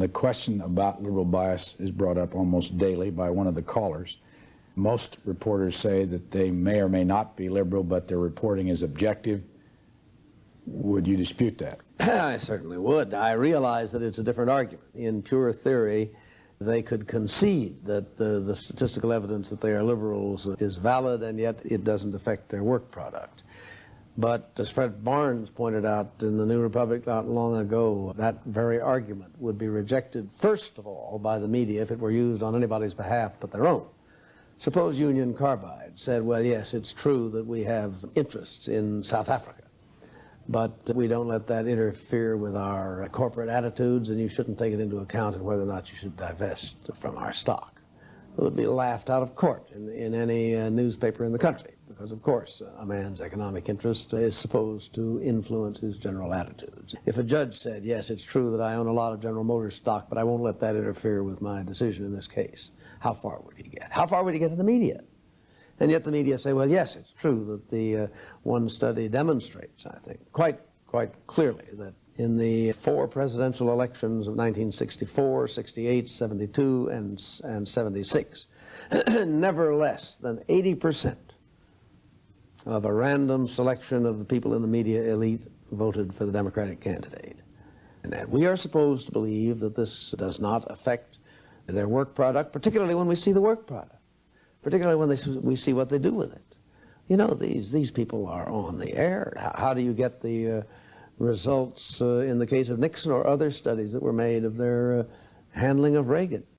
The question about liberal bias is brought up almost daily by one of the callers. Most reporters say that they may or may not be liberal, but their reporting is objective. Would you dispute that? I certainly would. I realize that it's a different argument. In pure theory, they could concede that the statistical evidence that they are liberals is valid, and yet it doesn't affect their work product. But as Fred Barnes pointed out in the New Republic not long ago, that very argument would be rejected, first of all, by the media if it were used on anybody's behalf but their own. Suppose Union Carbide said, well, yes, it's true that we have interests in South Africa, but we don't let that interfere with our corporate attitudes, and you shouldn't take it into account in whether or not you should divest from our stock. It would be laughed out of court in any newspaper in the country, because, of course, a man's economic interest is supposed to influence his general attitudes. If a judge said, yes, it's true that I own a lot of General Motors stock, but I won't let that interfere with my decision in this case, how far would he get? How far would he get to the media? And yet the media say, well, yes, it's true that the one study demonstrates, I think, quite clearly that in the 4 presidential elections of 1964, 68, 72, and 76, never less than 80% of a random selection of the people in the media elite voted for the Democratic candidate. And that we are supposed to believe that this does not affect their work product, particularly when we see the work product, particularly when we see what they do with it. You know, these people are on the air. How do you get the results in the case of Nixon or other studies that were made of their handling of Reagan?